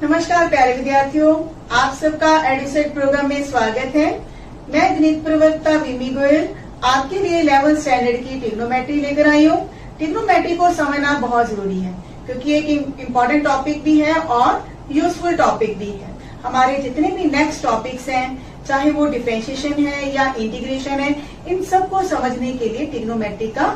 नमस्कार प्यारे विद्यार्थियों, आप सबका एडुसेट प्रोग्राम में स्वागत है। मैं गणित प्रवक्ता विमी गोयल आपके लिए 11th स्टैंडर्ड की ट्रिग्नोमेट्री लेकर आई हूँ। ट्रिग्नोमेट्री को समझना बहुत जरूरी है क्योंकि एक इम्पोर्टेंट टॉपिक भी है और यूजफुल टॉपिक भी है। हमारे जितने भी नेक्स्ट टॉपिक्स हैं, चाहे वो डिफरेंशिएशन है या इंटीग्रेशन है, इन सबको समझने के लिए ट्रिग्नोमेट्री का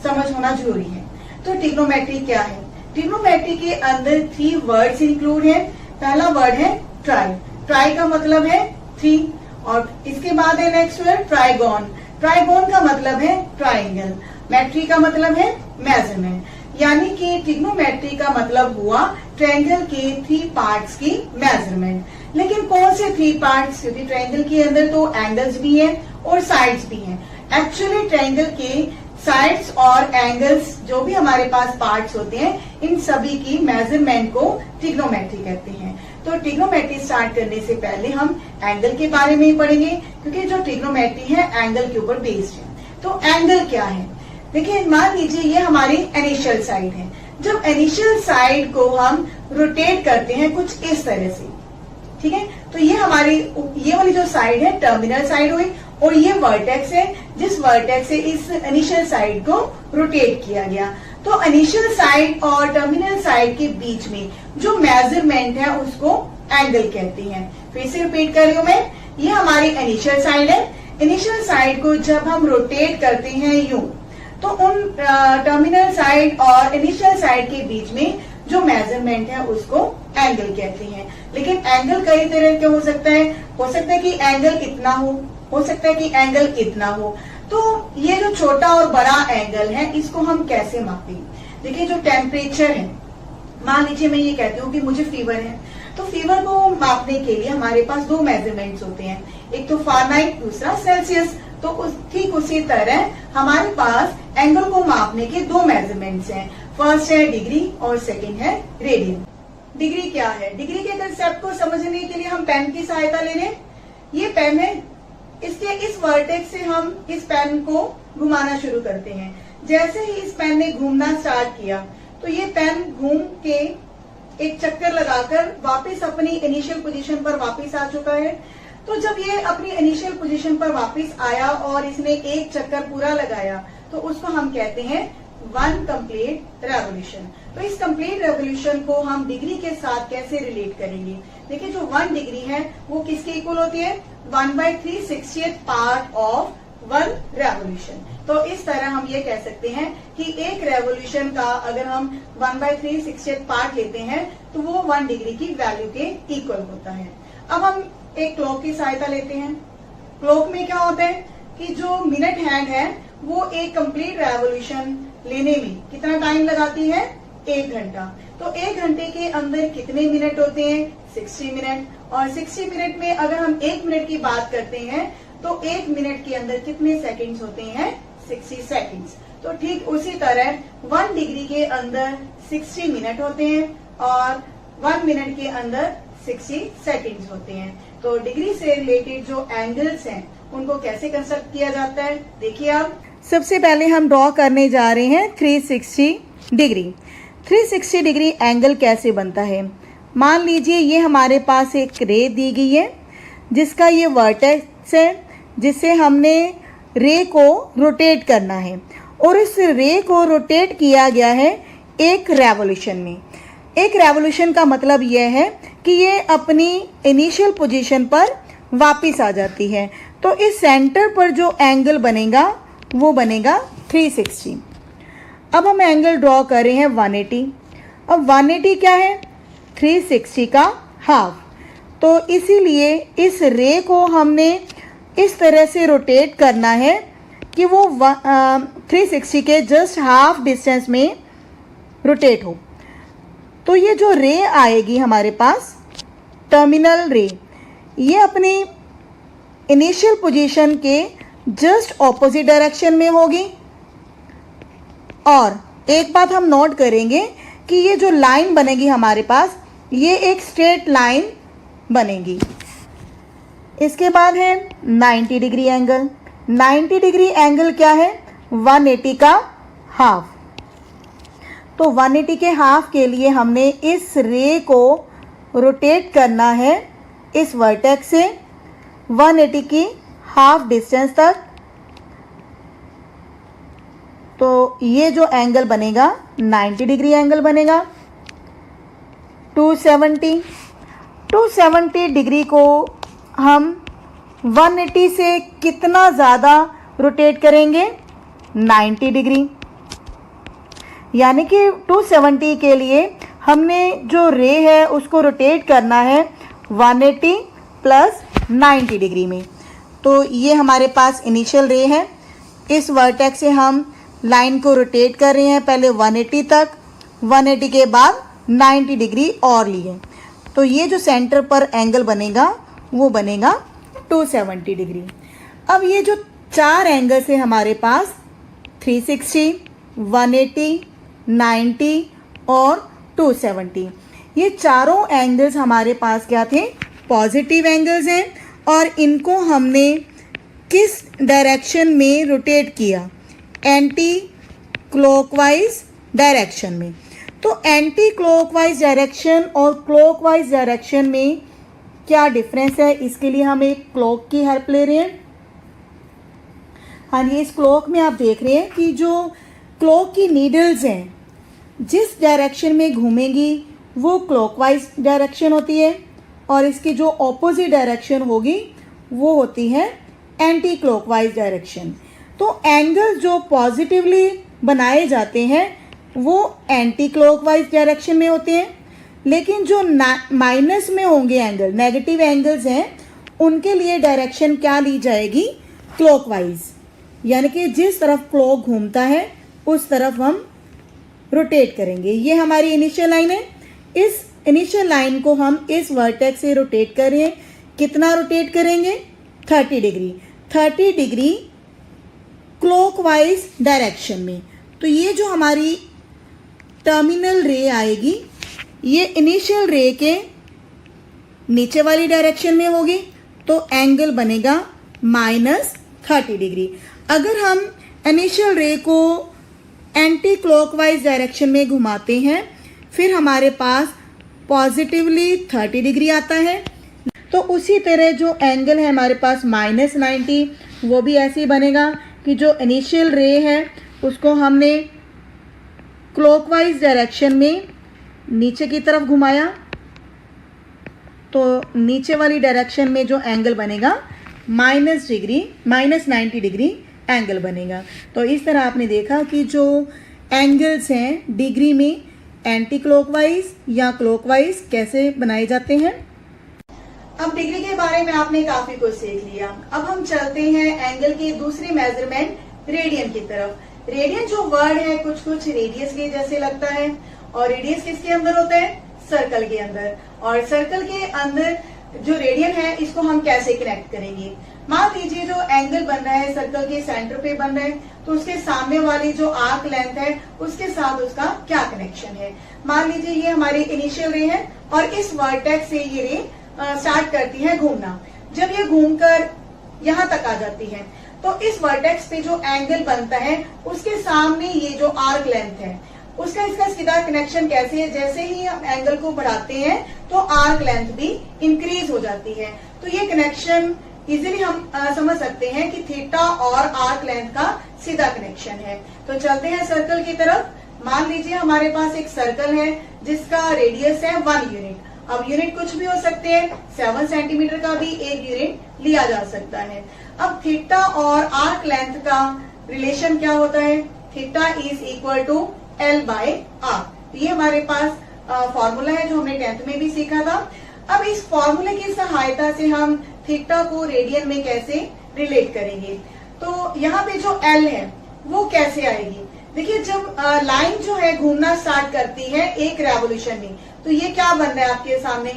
समझ होना जरूरी है। तो ट्रिग्नोमेट्री क्या है? ट्रिग्नोमेट्री के अंदर 3 वर्ड्स इंक्लूड है। पहला वर्ड है ट्राई। ट्राई का मतलब है 3 और इसके बाद है नेक्स्ट वर्ड ट्राइगोन। ट्राइगोन का मतलब है ट्राइंगल। मेट्री का मतलब है मेजरमेंट। यानी कि ट्रिग्नोमेट्री का मतलब हुआ ट्रायंगल के 3 पार्ट्स की मेजरमेंट। लेकिन कौन से 3 पार्ट्स? क्योंकि ट्रायंगल के अंदर तो एंगल्स भी हैं और साइड्स भी हैं। एक्चुअली ट्रायंगल के साइड्स और एंगल्स जो भी हमारे पास पार्ट्स होते हैं, इन सभी की मेजरमेंट को ट्रिग्नोमेट्री कहते हैं। तो ट्रिग्नोमेट्री स्टार्ट करने से पहले हम एंगल के बारे में ही पढ़ेंगे क्योंकि जो ट्रिग्नोमेट्री है एंगल के ऊपर बेस्ड है। तो एंगल क्या है? देखिए, मान लीजिए ये हमारी इनिशियल साइड है। जब इनिशियल साइड को हम रोटेट करते हैं कुछ इस तरह से, ठीक है, तो ये हमारी ये वाली जो साइड है टर्मिनल साइड हुई और ये वर्टेक्स है जिस वर्टेक्स से इस इनिशियल साइड को रोटेट किया गया। तो इनिशियल साइड और टर्मिनल साइड के बीच में जो मेजरमेंट है उसको एंगल कहते हैं। फिर से रिपीट कर रही हूं मैं, ये हमारी इनिशियल साइड है। इनिशियल साइड को जब हम रोटेट करते हैं यूं, तो उन टर्मिनल साइड और इनिशियल साइड के बीच में जो मेजरमेंट है उसको एंगल कहते हैं। लेकिन एंगल कई तरह के हो सकता है। हो सकता है कि एंगल इतना हो सकता है कि एंगल इतना हो। तो ये जो छोटा और बड़ा एंगल है इसको हम कैसे मापें? देखिए, जो टेम्परेचर है, मान लीजिए मैं ये कहती हूँ कि मुझे फीवर है, तो फीवर को मापने के लिए हमारे पास 2 मेजरमेंट्स होते हैं, एक तो फारेनहाइट, दूसरा सेल्सियस। तो ठीक उसी तरह हमारे पास एंगल को मापने के 2 मेजरमेंट्स हैं। फर्स्ट है डिग्री और सेकंड है रेडियन। डिग्री क्या है? डिग्री के कंसेप्ट को समझने के लिए हम पेन की सहायता ले लें। ये पेन है, इसके इस वर्टेक्स से हम इस पेन को घुमाना शुरू करते हैं। जैसे ही इस पेन ने घूमना स्टार्ट किया तो ये पेन घूम के एक चक्कर लगाकर वापस अपनी इनिशियल पोजीशन पर वापस आ चुका है। तो जब ये अपनी इनिशियल पोजीशन पर वापस आया और इसने एक चक्कर पूरा लगाया तो उसको हम कहते हैं 1 कंप्लीट रेवोल्यूशन। तो इस कंप्लीट रेवोल्यूशन को हम डिग्री के साथ कैसे रिलेट करेंगे? देखिए, जो 1 डिग्री है वो किसके इक्वल होती है? 1/360th part of 1 revolution. तो इस तरह हम ये कह सकते हैं कि एक रेवोल्यूशन का अगर हम 1/360th पार्ट लेते हैं तो वो 1 डिग्री की वैल्यू के इक्वल होता है। अब हम एक क्लॉक की सहायता लेते हैं। क्लॉक में क्या होता है कि जो मिनट हैंड है वो एक कंप्लीट रेवोल्यूशन लेने में कितना टाइम लगाती है? 1 घंटा। तो 1 घंटे के अंदर कितने मिनट होते हैं? 60 मिनट। और 60 मिनट में अगर हम 1 मिनट की बात करते हैं तो 1 मिनट के अंदर कितने सेकंड्स होते हैं? 60 सेकंड्स। तो ठीक उसी तरह 1 डिग्री के अंदर 60 मिनट होते हैं और 1 मिनट के अंदर 60 सेकंड्स होते हैं। तो डिग्री से रिलेटेड जो एंगल्स हैं उनको कैसे कंस्ट्रक्ट किया जाता है? देखिए, आप सबसे पहले हम ड्रॉ करने जा रहे हैं 360 डिग्री। 360 डिग्री एंगल कैसे बनता है? मान लीजिए ये हमारे पास एक रे दी गई है जिसका ये वर्टेक्स है जिससे हमने रे को रोटेट करना है और इस रे को रोटेट किया गया है एक रेवोल्यूशन में। एक रेवोल्यूशन का मतलब यह है कि ये अपनी इनिशियल पोजीशन पर वापस आ जाती है। तो इस सेंटर पर जो एंगल बनेगा वो बनेगा 360। अब हम एंगल ड्रॉ कर रहे हैं 180। अब 180 क्या है? 360 का हाफ। तो इसीलिए इस रे को हमने इस तरह से रोटेट करना है कि वो 360 के जस्ट हाफ डिस्टेंस में रोटेट हो। तो ये जो रे आएगी हमारे पास, टर्मिनल रे, ये अपनी इनिशियल पोजीशन के जस्ट ऑपोजिट डायरेक्शन में होगी। और एक बात हम नोट करेंगे कि ये जो लाइन बनेगी हमारे पास, ये एक स्ट्रेट लाइन बनेगी। इसके बाद है 90 डिग्री एंगल। 90 डिग्री एंगल क्या है? 180 का हाफ। तो 180 के हाफ के लिए हमने इस रे को रोटेट करना है इस वर्टेक्स से 180 की हाफ डिस्टेंस तक, तो ये जो एंगल बनेगा 90 डिग्री एंगल बनेगा। 270 डिग्री को हम 180 से कितना ज़्यादा रोटेट करेंगे? 90 डिग्री। यानी कि 270 के लिए हमने जो रे है उसको रोटेट करना है 180 प्लस 90 डिग्री में। तो ये हमारे पास इनिशियल रे है। इस वर्टेक्स से हम लाइन को रोटेट कर रहे हैं, पहले 180 तक, 180 के बाद 90 डिग्री और लिए। तो ये जो सेंटर पर एंगल बनेगा वो बनेगा 270 डिग्री। अब ये जो चार एंगल्स है हमारे पास 360, 180, 90 और 270, ये चारों एंगल्स हमारे पास क्या थे? पॉजिटिव एंगल्स हैं। और इनको हमने किस डायरेक्शन में रोटेट किया? एंटी क्लॉकवाइज डायरेक्शन में। तो एंटी क्लॉकवाइज डायरेक्शन और क्लॉकवाइज डायरेक्शन में क्या डिफरेंस है? इसके लिए हम एक क्लॉक की हेल्प ले रहे हैं। हाँ, ये इस क्लॉक में आप देख रहे हैं कि जो क्लॉक की नीडल्स हैं जिस डायरेक्शन में घूमेंगी वो क्लॉकवाइज डायरेक्शन होती है, और इसकी जो ऑपोजिट डायरेक्शन होगी वो होती है एंटी क्लॉकवाइज डायरेक्शन। तो एंगल जो पॉजिटिवली बनाए जाते हैं वो एंटी क्लॉकवाइज डायरेक्शन में होते हैं, लेकिन जो माइनस में होंगे एंगल, नेगेटिव एंगल्स हैं, उनके लिए डायरेक्शन क्या ली जाएगी? क्लॉकवाइज। यानी कि जिस तरफ क्लॉक घूमता है उस तरफ हम रोटेट करेंगे। ये हमारी इनिशियल लाइन है। इस इनिशियल लाइन को हम इस वर्टेक्स से रोटेट कर रहे हैं। कितना रोटेट करेंगे? 30 डिग्री। 30 डिग्री क्लॉकवाइज डायरेक्शन में। तो ये जो हमारी टर्मिनल रे आएगी ये इनिशियल रे के नीचे वाली डायरेक्शन में होगी, तो एंगल बनेगा -30 डिग्री। अगर हम इनिशियल रे को एंटी क्लॉकवाइज डायरेक्शन में घुमाते हैं फिर हमारे पास पॉजिटिवली 30 डिग्री आता है। तो उसी तरह जो एंगल है हमारे पास -90, वो भी ऐसे ही बनेगा कि जो इनिशियल रे है उसको हमने क्लॉकवाइज डायरेक्शन में नीचे की तरफ घुमाया, तो नीचे वाली डायरेक्शन में जो एंगल बनेगा -90 डिग्री एंगल बनेगा। तो इस तरह आपने देखा कि जो एंगल्स हैं डिग्री में एंटी क्लॉकवाइज या क्लॉकवाइज कैसे बनाए जाते हैं। अब डिग्री के बारे में आपने काफी कुछ सीख लिया। अब हम चलते हैं एंगल की दूसरी मेजरमेंट रेडियन की तरफ। रेडियन जो वर्ड है कुछ कुछ रेडियस के जैसे लगता है, और रेडियस किसके अंदर होता है? सर्कल के अंदर। और सर्कल के अंदर जो रेडियन है इसको हम कैसे कनेक्ट करेंगे? मान लीजिए जो एंगल बन रहा है सर्कल के सेंटर पे बन रहा है, तो उसके सामने वाली जो आर्क लेंथ है उसके साथ उसका क्या कनेक्शन है? मान लीजिए ये हमारी इनिशियल रे है और इस वर्टेक्स से ये रे स्टार्ट करती है घूमना। जब ये घूमकर यहाँ तक आ जाती है तो इस वर्टेक्स पे जो एंगल बनता है उसके सामने ये जो आर्क लेंथ है उसका इसका सीधा कनेक्शन कैसे है? जैसे ही हम एंगल को बढ़ाते हैं तो आर्क लेंथ भी इंक्रीज हो जाती है। तो ये कनेक्शन इजीली हम समझ सकते हैं कि थीटा और आर्क लेंथ का सीधा कनेक्शन है। तो चलते हैं सर्कल की तरफ। मान लीजिए हमारे पास एक सर्कल है जिसका रेडियस है 1 यूनिट। अब यूनिट कुछ भी हो सकते हैं, 7 सेंटीमीटर का भी एक यूनिट लिया जा सकता है। अब थीटा और आर्क लेंथ का रिलेशन क्या होता है? Theta is equal to L by R. ये हमारे पास फॉर्मूला है जो हमने 10th में भी सीखा था। अब इस फॉर्मूले की सहायता से हम थीटा को रेडियन में कैसे रिलेट करेंगे? तो यहाँ पे जो L है वो कैसे आएगी? देखिए जब लाइन जो है घूमना स्टार्ट करती है एक रेवोल्यूशन में, तो ये क्या बन रहा है आपके सामने?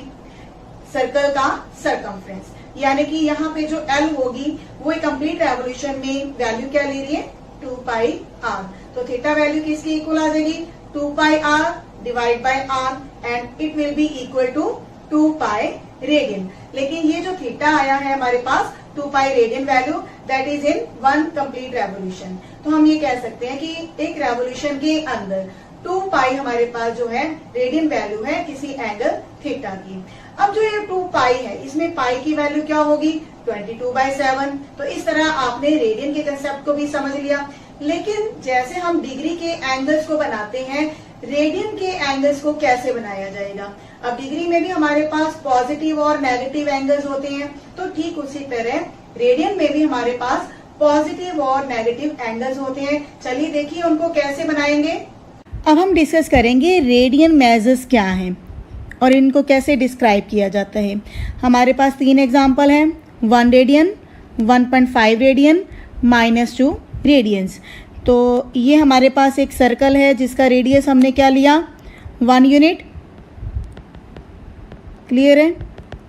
सर्कल का सरकमफ्रेंस। यानी कि यहाँ पे जो L होगी वो एक कंप्लीट रेवोल्यूशन में वैल्यू क्या ले रही है? 2 पाई आर। तो थीटा वैल्यू किसकी इक्वल आ जाएगी? 2 pi r divide by r and it will be equal to 2 pi radian. लेकिन ये जो थीटा आया है हमारे पास 2 pi radian value that is in 1 complete revolution. तो हम ये कह सकते हैं कि एक रेवोल्यूशन के अंदर 2 पाई हमारे पास जो है रेडियन वैल्यू है किसी एंगल थीटा की। अब जो ये 2 पाई है, इसमें पाई की वैल्यू क्या होगी 22/7। तो इस तरह आपने रेडियन के कंसेप्ट को भी समझ लिया। लेकिन जैसे हम डिग्री के एंगल्स को बनाते हैं, रेडियन के एंगल्स को कैसे बनाया जाएगा। अब डिग्री में भी हमारे पास पॉजिटिव और नेगेटिव एंगल्स होते हैं, तो ठीक उसी तरह रेडियन में भी हमारे पास पॉजिटिव और नेगेटिव एंगल्स होते हैं। चलिए देखिए उनको कैसे बनाएंगे। अब हम डिस्कस करेंगे रेडियन मेजर्स क्या हैं और इनको कैसे डिस्क्राइब किया जाता है। हमारे पास 3 एग्जाम्पल हैं, 1 रेडियन, 1.5 रेडियन, -2 रेडियंस। तो ये हमारे पास एक सर्कल है जिसका रेडियस हमने क्या लिया 1 यूनिट। क्लियर है,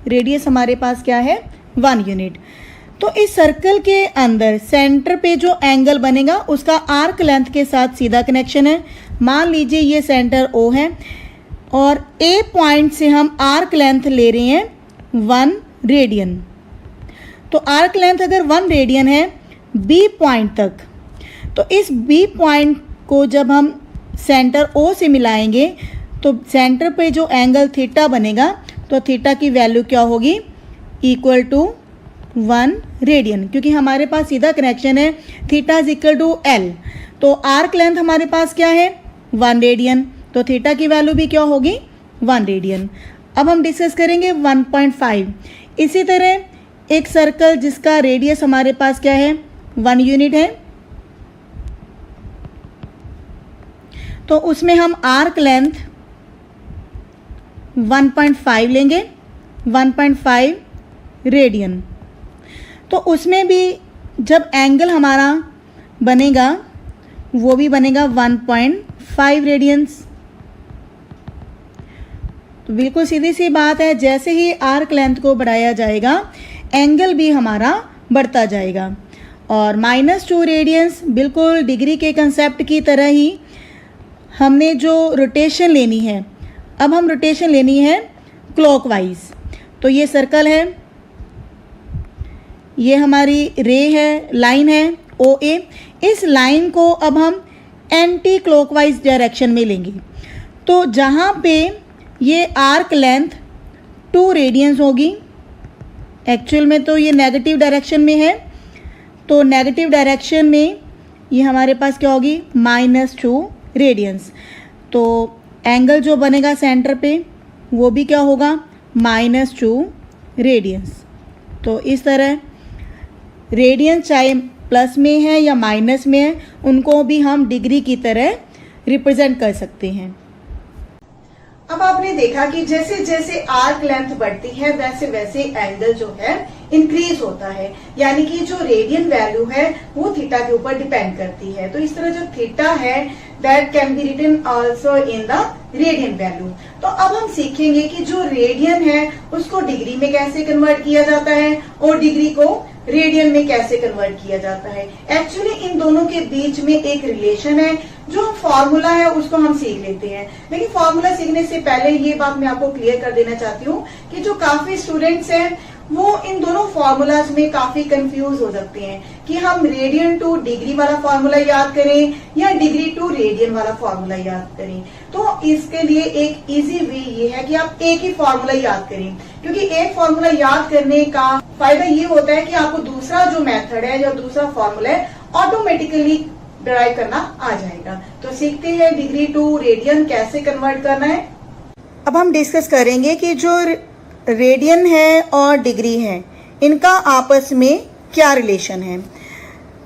रेडियस हमारे पास क्या है 1 यूनिट। तो इस सर्कल के अंदर सेंटर पे जो एंगल बनेगा उसका आर्क लेंथ के साथ सीधा कनेक्शन है। मान लीजिए ये सेंटर O है और A पॉइंट से हम आर्क लेंथ ले रहे हैं 1 रेडियन। तो आर्क लेंथ अगर 1 रेडियन है B पॉइंट तक, तो इस B पॉइंट को जब हम सेंटर O से मिलाएंगे तो सेंटर पे जो एंगल थीटा बनेगा, तो थीटा की वैल्यू क्या होगी इक्वल टू 1 रेडियन, क्योंकि हमारे पास सीधा कनेक्शन है theta is equal to L। तो आर्क लेंथ हमारे पास क्या है 1 रेडियन, तो थीटा की वैल्यू भी क्या होगी 1 रेडियन। अब हम डिस्कस करेंगे 1.5। इसी तरह एक सर्कल जिसका रेडियस हमारे पास क्या है 1 यूनिट है, तो उसमें हम आर्क लेंथ 1.5 लेंगे, 1.5 रेडियन। तो उसमें भी जब एंगल हमारा बनेगा वो भी बनेगा 1.5 रेडियंस। तो बिल्कुल सीधी सी बात है, जैसे ही आर्क लेंथ को बढ़ाया जाएगा एंगल भी हमारा बढ़ता जाएगा। और -2 रेडियंस बिल्कुल डिग्री के कंसेप्ट की तरह ही हमने जो रोटेशन लेनी है, अब हम रोटेशन लेनी है क्लॉकवाइज। तो ये सर्कल है, ये हमारी रे है, लाइन है OA। इस लाइन को अब हम एंटी क्लॉकवाइज डायरेक्शन में लेंगे। तो जहाँ पे ये आर्क लेंथ 2 रेडियंस होगी, एक्चुअल में तो ये नेगेटिव डायरेक्शन में है, तो नेगेटिव डायरेक्शन में ये हमारे पास क्या होगी -2 रेडियंस। तो एंगल जो बनेगा सेंटर पे वो भी क्या होगा -2 रेडियंस। तो इस तरह रेडियंस चाहे प्लस में है या माइनस में है, उनको भी हम डिग्री की तरह रिप्रेजेंट कर सकते हैं। अब आपने देखा कि जैसे जैसे आर्क लेंथ बढ़ती है वैसे वैसे एंगल जो है इंक्रीज होता है, यानी कि जो रेडियन वैल्यू है वो थीटा के ऊपर डिपेंड करती है। तो इस तरह जो थीटा है that can be written also in the radian value. तो अब हम सीखेंगे कि जो रेडियन है उसको डिग्री में कैसे कन्वर्ट किया जाता है और डिग्री को रेडियन में कैसे कन्वर्ट किया जाता है। एक्चुअली इन दोनों के बीच में एक रिलेशन है, जो फॉर्मूला है उसको हम सीख लेते हैं। लेकिन फॉर्मूला सीखने से पहले ये बात मैं आपको क्लियर कर देना चाहती हूँ कि जो काफी स्टूडेंट्स हैं वो इन दोनों फॉर्मूलाज में काफी कंफ्यूज हो सकते हैं कि हम रेडियन टू डिग्री वाला फॉर्मूला याद करें या डिग्री टू रेडियन वाला फॉर्मूला याद करें। तो इसके लिए एक इजी वे ये है कि आप एक ही फॉर्मूला याद करें, क्योंकि एक फॉर्मूला याद करने का फायदा ये होता है कि आपको दूसरा जो मेथड है या दूसरा फॉर्मूला है ऑटोमेटिकली डिराइव करना आ जाएगा। तो सीखते हैं डिग्री टू रेडियन कैसे कन्वर्ट करना है। अब हम डिस्कस करेंगे कि जो रेडियन है और डिग्री है इनका आपस में क्या रिलेशन है।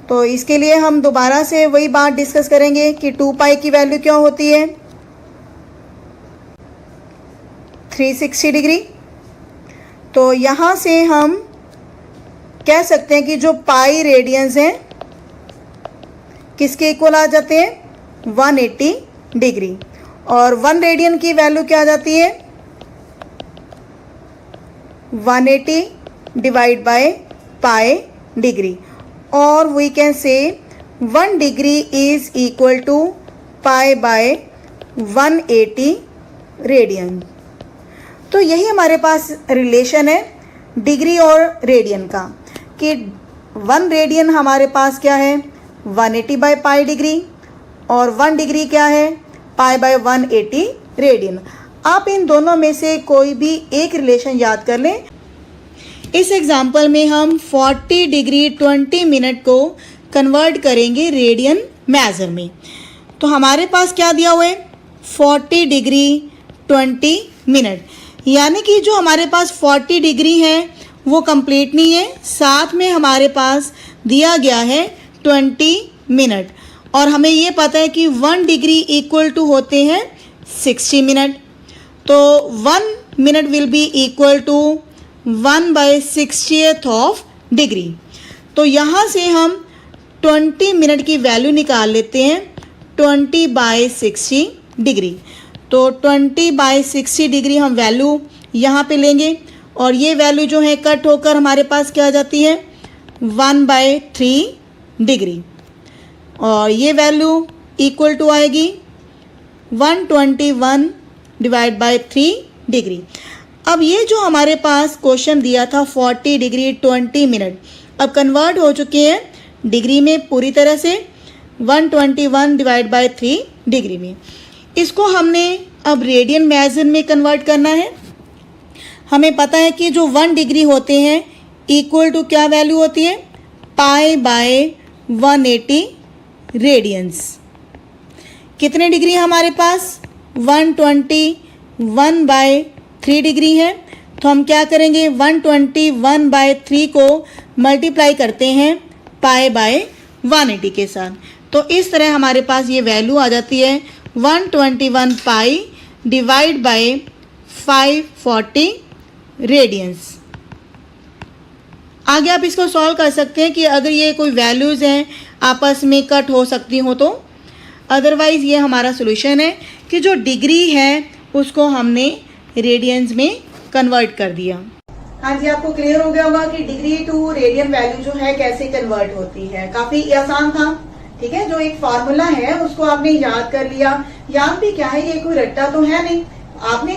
तो इसके लिए हम दोबारा से वही बात डिस्कस करेंगे कि 2 पाई की वैल्यू क्या होती है 360 डिग्री। तो यहाँ से हम कह सकते हैं कि जो पाई रेडियंस हैं किसके इक्वल आ जाते हैं 180 डिग्री, और 1 रेडियन की वैल्यू क्या आ जाती है 180 डिवाइड बाय पाई डिग्री, और we can say 1 degree is equal to pi by 180 radian. तो यही हमारे पास रिलेशन है डिग्री और रेडियन का कि 1 रेडियन हमारे पास क्या है 180 बाय पाई डिग्री, और 1 डिग्री क्या है पाई बाय 180 रेडियन। आप इन दोनों में से कोई भी एक रिलेशन याद कर लें। इस एग्जाम्पल में हम 40 डिग्री 20 मिनट को कन्वर्ट करेंगे रेडियन मेजर में। तो हमारे पास क्या दिया हुआ है, 40 डिग्री 20 मिनट, यानी कि जो हमारे पास 40 डिग्री है वो कंप्लीट नहीं है, साथ में हमारे पास दिया गया है 20 मिनट, और हमें ये पता है कि 1 डिग्री इक्वल टू होते हैं 60 मिनट। तो 1 minute will be equal to 1/60th of degree. तो यहाँ से हम 20 मिनट की वैल्यू निकाल लेते हैं 20/60 डिग्री। तो 20/60 डिग्री हम वैल्यू यहाँ पे लेंगे, और ये वैल्यू जो है कट होकर हमारे पास क्या आ जाती है 1/3 डिग्री, और ये वैल्यू इक्वल टू आएगी 121 डिवाइड बाय 3 डिग्री। अब ये जो हमारे पास क्वेश्चन दिया था 40 डिग्री 20 मिनट, अब कन्वर्ट हो चुके हैं डिग्री में पूरी तरह से, 121 डिवाइड बाय 3 डिग्री में। इसको हमने अब रेडियन मेजर में कन्वर्ट करना है। हमें पता है कि जो 1 डिग्री होते हैं इक्वल टू क्या वैल्यू होती है, पाई बाय 180 रेडियंस। कितने डिग्री है हमारे पास, 121/3 डिग्री है। तो हम क्या करेंगे, 121/3 को मल्टीप्लाई करते हैं पाई बाय 180 के साथ। तो इस तरह हमारे पास ये वैल्यू आ जाती है 121 पाई डिवाइड बाय 540 रेडियंस। आगे आप इसको सॉल्व कर सकते हैं कि अगर ये कोई वैल्यूज़ हैं आपस में कट हो सकती हो तो, अदरवाइज़ ये हमारा सोल्यूशन है कि जो डिग्री है उसको हमने रेडियंस में कन्वर्ट कर दिया। हाँ जी, आपको क्लियर हो गया होगा कि डिग्री टू रेडियन वैल्यू जो है कैसे कन्वर्ट होती है। काफी आसान था, ठीक है। जो एक फॉर्मूला है उसको आपने याद कर लिया। यहाँ भी क्या है, ये कोई रट्टा तो है नहीं, आपने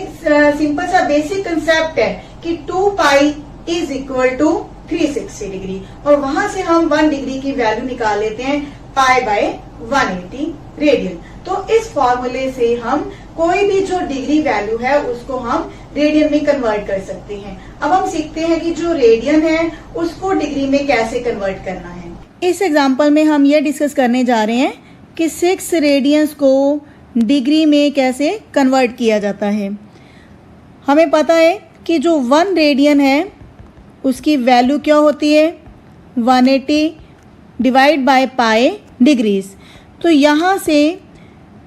सिंपल सा बेसिक कंसेप्ट है कि 2 pi is equal to 360 degree, और वहां से हम 1 डिग्री की वैल्यू निकाल लेते हैं पाई बाय 180 रेडियन। तो इस फॉर्मूले से हम कोई भी जो डिग्री वैल्यू है उसको हम रेडियन में कन्वर्ट कर सकते हैं। अब हम सीखते हैं कि जो रेडियन है उसको डिग्री में कैसे कन्वर्ट करना है। इस एग्जांपल में हम ये डिस्कस करने जा रहे हैं कि 6 रेडियंस को डिग्री में कैसे कन्वर्ट किया जाता है। हमें पता है कि जो 1 रेडियन है उसकी वैल्यू क्या होती है, 180 डिवाइड बाय पाई डिग्रीज। तो यहाँ से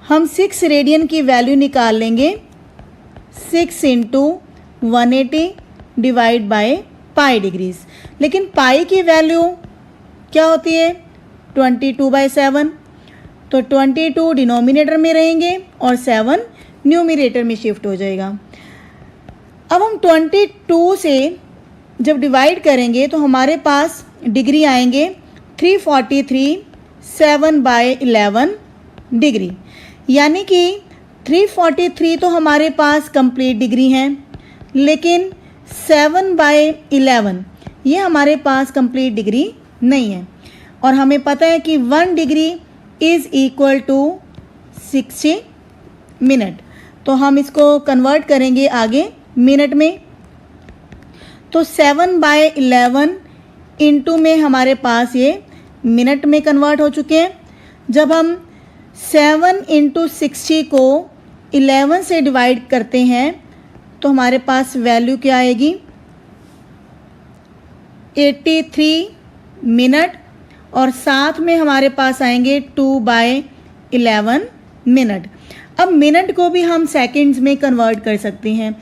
हम 6 रेडियन की वैल्यू निकाल लेंगे 6 into 180 divide by pi degrees. लेकिन पाई की वैल्यू क्या होती है, 22/7। तो 22 डिनोमिनेटर में रहेंगे और 7 न्यूमरेटर में शिफ्ट हो जाएगा। अब हम 22 से जब डिवाइड करेंगे तो हमारे पास डिग्री आएंगे 343 7/11 डिग्री, यानी कि 343 तो हमारे पास कंप्लीट डिग्री हैं, लेकिन 7/11 ये हमारे पास कंप्लीट डिग्री नहीं है। और हमें पता है कि 1 degree is equal to 60 minute. तो हम इसको कन्वर्ट करेंगे आगे मिनट में। तो 7/11 इंटू में हमारे पास ये मिनट में कन्वर्ट हो चुके हैं। जब हम 7 इंटू 60 को 11 से डिवाइड करते हैं तो हमारे पास वैल्यू क्या आएगी, 83 मिनट, और साथ में हमारे पास आएंगे 2/11 मिनट। अब मिनट को भी हम सेकंड्स में कन्वर्ट कर सकते हैं।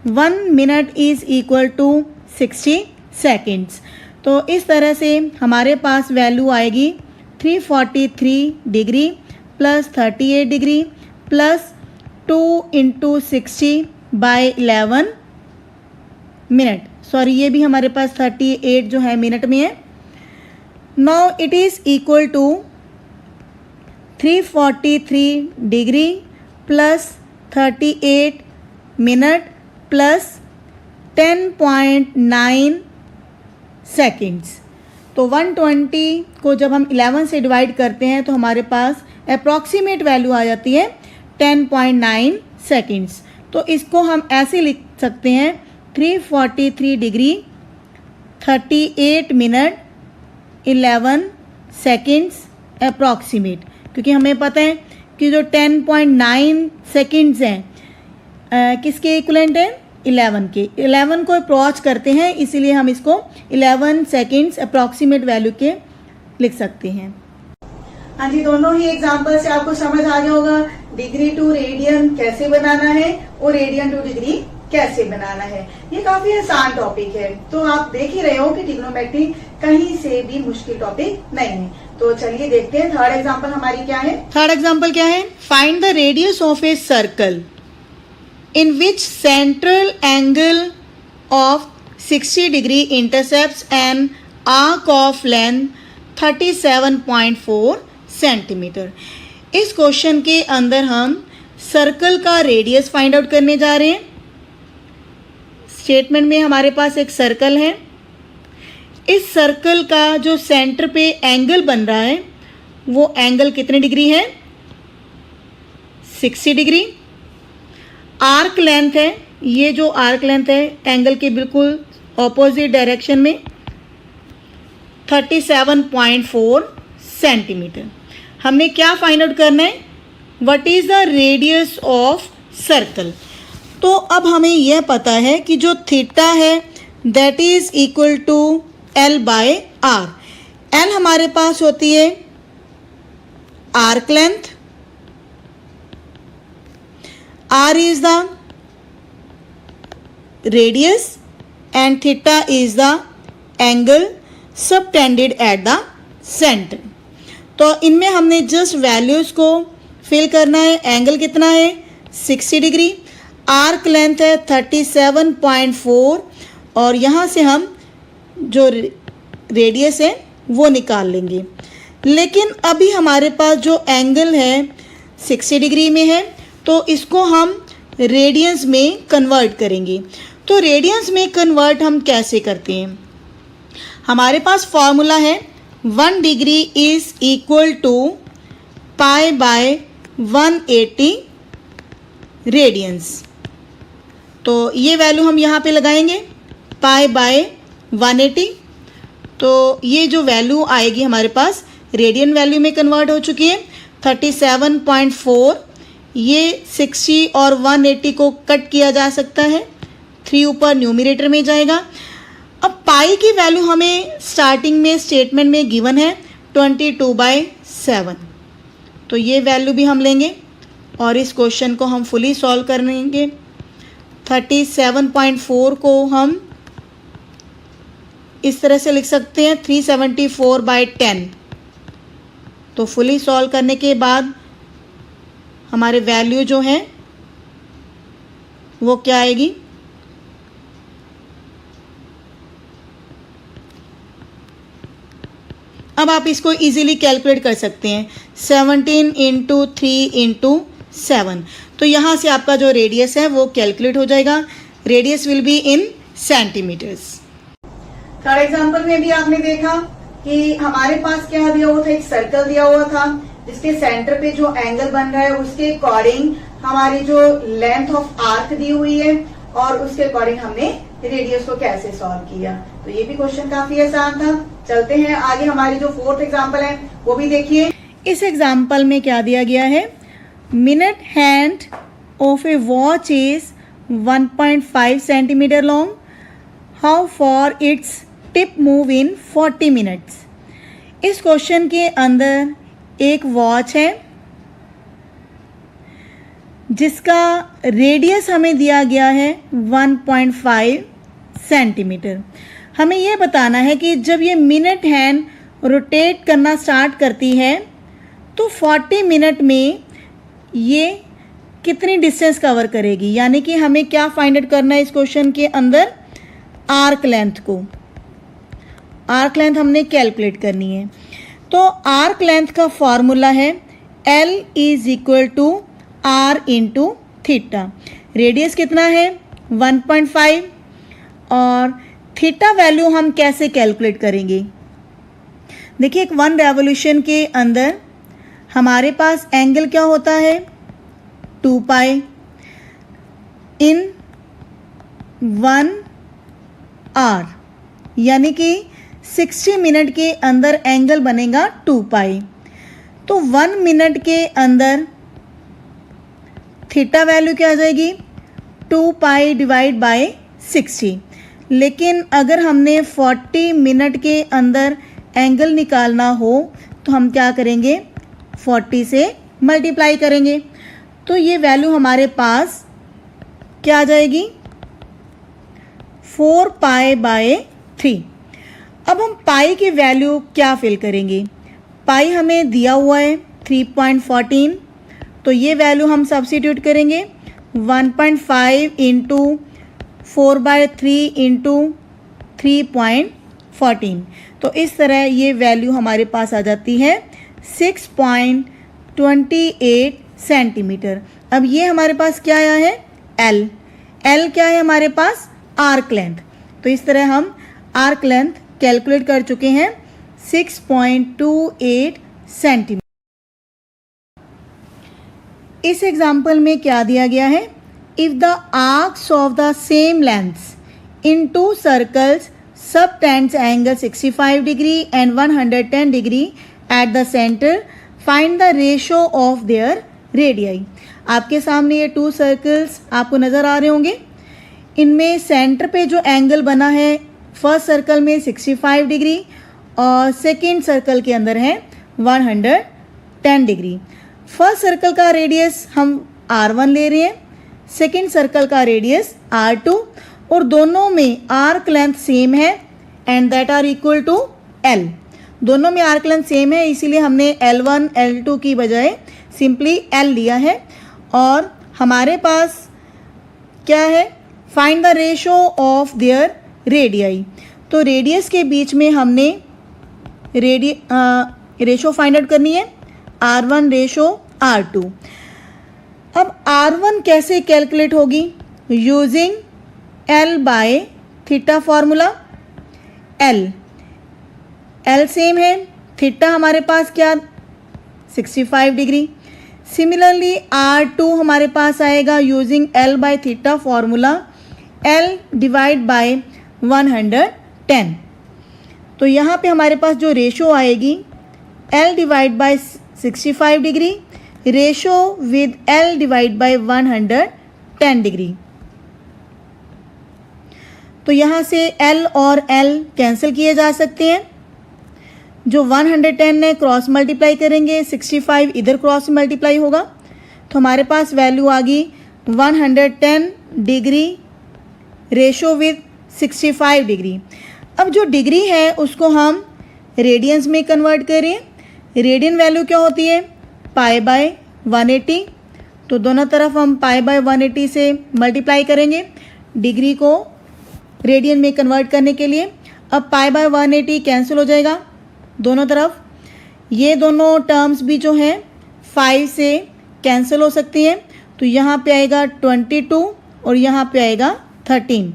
1 minute is equal to 60 seconds. तो इस तरह से हमारे पास वैल्यू आएगी 343 degree plus 38 degree plus 2 into 60/11 minute. Sorry, ये भी हमारे पास 38 जो है मिनट में है। Now it is equal to 343 degree plus 38 minute plus 10.9 seconds. तो 120 को जब हम 11 से डिवाइड करते हैं तो हमारे पास अप्रॉक्सीमेट वैल्यू आ जाती है 10.9 सेकेंड्स। तो इसको हम ऐसे लिख सकते हैं 343 डिग्री 38 मिनट 11 सेकेंड्स अप्रॉक्सीमेट, क्योंकि हमें पता है कि जो 10.9 सेकेंड्स हैं किसके इक्वलेंट है, 11 के। 11 को अप्रॉच करते हैं, इसीलिए हम इसको 11 सेकेंड्स अप्रॉक्सीमेट वैल्यू के लिख सकते हैं। हाँ जी, दोनों ही एग्जाम्पल से आपको समझ आ गया होगा डिग्री टू रेडियन कैसे बनाना है और रेडियन टू डिग्री कैसे बनाना है। ये काफी आसान टॉपिक है, तो आप देख ही रहे हो कि ट्रिग्नोमेट्री कहीं से भी मुश्किल टॉपिक नहीं है। तो चलिए देखते हैं थर्ड एग्जाम्पल हमारी क्या है। थर्ड एग्जाम्पल क्या है, find the radius of a circle in which central angle of 60 degree intercepts an arc of length 37.4 centimetre. इस क्वेश्चन के अंदर हम सर्कल का रेडियस फाइंड आउट करने जा रहे हैं। स्टेटमेंट में हमारे पास एक सर्कल है, इस सर्कल का जो सेंटर पे एंगल बन रहा है वो एंगल कितने डिग्री है, 60 डिग्री। आर्क लेंथ है, ये जो आर्क लेंथ है एंगल के बिल्कुल ऑपोजिट डायरेक्शन में 37.4 सेंटीमीटर। हमने क्या फाइंड आउट करना है, what is the radius of circle. तो अब हमें यह पता है कि जो थीटा है that is equal to L by R. L हमारे पास होती है arc length, R is the radius and theta is the angle subtended at the center। तो इनमें हमने जस्ट वैल्यूज़ को फिल करना है। एंगल कितना है 60 डिग्री, आर्क लेंथ है 37.4 और यहाँ से हम जो रेडियस है वो निकाल लेंगे। लेकिन अभी हमारे पास जो एंगल है 60 डिग्री में है, तो इसको हम रेडियंस में कन्वर्ट करेंगे। तो रेडियंस में कन्वर्ट हम कैसे करते हैं, हमारे पास फॉर्मूला है 1 degree is equal to pi by 180 radians. तो ये वैल्यू हम यहाँ पे लगाएंगे पाई बाय 180। तो ये जो वैल्यू आएगी हमारे पास रेडियन वैल्यू में कन्वर्ट हो चुकी है 37.4। ये 60 और 180 को कट किया जा सकता है, 3 ऊपर न्यूमरेटर में जाएगा। अब पाई की वैल्यू हमें स्टार्टिंग में स्टेटमेंट में गिवन है 22/7। तो ये वैल्यू भी हम लेंगे और इस क्वेश्चन को हम फुली सॉल्व करेंगे। 37.4 को हम इस तरह से लिख सकते हैं 374/10। तो फुली सॉल्व करने के बाद हमारे वैल्यू जो है वो क्या आएगी, अब आप इसको इजीली कैलकुलेट कर सकते हैं 17 × 3 × 7। तो यहाँ से आपका जो रेडियस है वो कैलकुलेट हो जाएगा। Radius will be in centimetres. Third example में भी आपने देखा कि हमारे पास क्या दिया हुआ था, एक सर्कल दिया हुआ था जिसके सेंटर पे जो एंगल बन रहा है उसके अकॉर्डिंग हमारी जो लेंथ ऑफ आर्क दी हुई है और उसके अकॉर्डिंग हमने रेडियस को कैसे सॉल्व किया। तो ये भी क्वेश्चन काफी आसान था। चलते हैं आगे, हमारी जो फोर्थ एग्जांपल है वो भी देखिए। इस एग्जांपल में क्या दिया गया है, minute hand of A watch is 1.5 centimetre long, how for its tip move in 40 minutes. इस क्वेश्चन के अंदर एक वॉच है जिसका रेडियस हमें दिया गया है 1.5 सेंटीमीटर। हमें यह बताना है कि जब ये मिनट हैंड रोटेट करना स्टार्ट करती है तो 40 मिनट में ये कितनी डिस्टेंस कवर करेगी, यानी कि हमें क्या फाइंड आउट करना है इस क्वेश्चन के अंदर, आर्क लेंथ को। आर्क लेंथ हमने कैलकुलेट करनी है। तो आर्क लेंथ का फॉर्मूला है L is equal to R into theta. Radius कितना है 1.5 और थीटा वैल्यू हम कैसे कैलकुलेट करेंगे। देखिए, एक 1 रेवोल्यूशन के अंदर हमारे पास एंगल क्या होता है 2 पाई इन 1 आवर, यानी कि 60 मिनट के अंदर एंगल बनेगा 2 पाई। तो 1 मिनट के अंदर थीटा वैल्यू क्या आ जाएगी, 2 पाई डिवाइड बाय 60। लेकिन अगर हमने 40 मिनट के अंदर एंगल निकालना हो तो हम क्या करेंगे, 40 से मल्टीप्लाई करेंगे। तो ये वैल्यू हमारे पास क्या आ जाएगी, 4 पाई बाय 3। अब हम पाई की वैल्यू क्या फिल करेंगे, पाई हमें दिया हुआ है 3.14, तो ये वैल्यू हम सब्स्टिट्यूट करेंगे 1.5 इंटू 4/3 इंटू 3.14। तो इस तरह ये वैल्यू हमारे पास आ जाती है 6.28 सेंटीमीटर। अब ये हमारे पास क्या आया है, एल क्या है हमारे पास, आर्क लेंथ। तो इस तरह हम आर्क लेंथ कैलकुलेट कर चुके हैं 6.28 सेंटीमीटर। इस एग्जाम्पल में क्या दिया गया है, if the arcs of the same lengths in 2 circles subtends angle 65 degree and 110 degree at the centre, find the ratio of their radii. आपके सामने ये 2 सर्कल्स आपको नज़र आ रहे होंगे। इनमें सेंटर पे जो एंगल बना है फर्स्ट सर्कल में 65 डिग्री और सेकेंड सर्कल के अंदर है 110 डिग्री। फर्स्ट सर्कल का रेडियस हम R1 ले रहे हैं, सेकेंड सर्कल का रेडियस R2, और दोनों में आर्क लेंथ सेम है and that R equal to L। दोनों में आर्क लेंथ सेम है, इसीलिए हमने L1 L2 की बजाय सिंपली L लिया है। और हमारे पास क्या है, find the ratio of their radii. तो रेडियस के बीच में हमने रेशो फाइंड आउट करनी है, R1 रेशो R2। अब R1 कैसे कैलकुलेट होगी, using L by theta formula. L same है, थीटा हमारे पास क्या 65 डिग्री। सिमिलरली R2 हमारे पास आएगा using L by theta formula, L divide by 110। तो यहाँ पे हमारे पास जो रेशो आएगी L divide by 65 degree ratio with L divide by 110 degree. तो यहाँ से L और L कैंसिल किए जा सकते हैं। जो 110 है क्रॉस मल्टीप्लाई करेंगे, 65 इधर क्रॉस मल्टीप्लाई होगा, तो हमारे पास वैल्यू आ गई 110 डिग्री रेशो विद 65 डिग्री। अब जो डिग्री है उसको हम रेडियंस में कन्वर्ट करें। रेडियन वैल्यू क्या होती है, पाई बाय 180। तो दोनों तरफ हम पाई बाय 180 से मल्टीप्लाई करेंगे डिग्री को रेडियन में कन्वर्ट करने के लिए। अब पाई बाय 180 कैंसिल हो जाएगा दोनों तरफ। ये दोनों टर्म्स भी जो हैं 5 से कैंसिल हो सकती हैं। तो यहाँ पे आएगा 22 और यहाँ पे आएगा 13।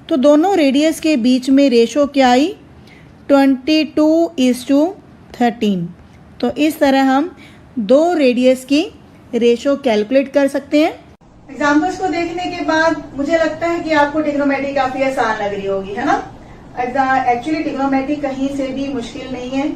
तो दोनों रेडियस के बीच में रेशो क्या आई, 22:13। तो इस तरह हम 2 रेडियस की रेशो कैलकुलेट कर सकते हैं। एग्जाम्पल्स को देखने के बाद मुझे लगता है कि आपको ट्रिग्नोमेट्री काफी आसान लग रही होगी, है ना। एक्चुअली ट्रिग्नोमेट्री कहीं से भी मुश्किल नहीं है।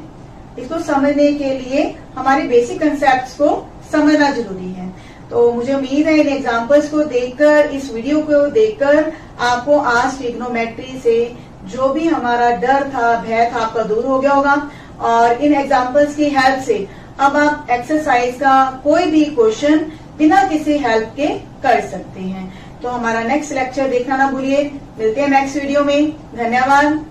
इसको समझने के लिए हमारे बेसिक कंसेप्ट्स को समझना जरूरी है। तो मुझे उम्मीद है इन एग्जाम्पल्स को देखकर, इस वीडियो को देखकर आपको आज ट्रिग्नोमेट्री से जो भी हमारा डर था, भय था, आपका दूर हो गया होगा। और इन एग्जाम्पल्स की हेल्प से अब आप एक्सरसाइज का कोई भी क्वेश्चन बिना किसी हेल्प के कर सकते हैं। तो हमारा नेक्स्ट लेक्चर देखना ना भूलिए। मिलते हैं नेक्स्ट वीडियो में। धन्यवाद।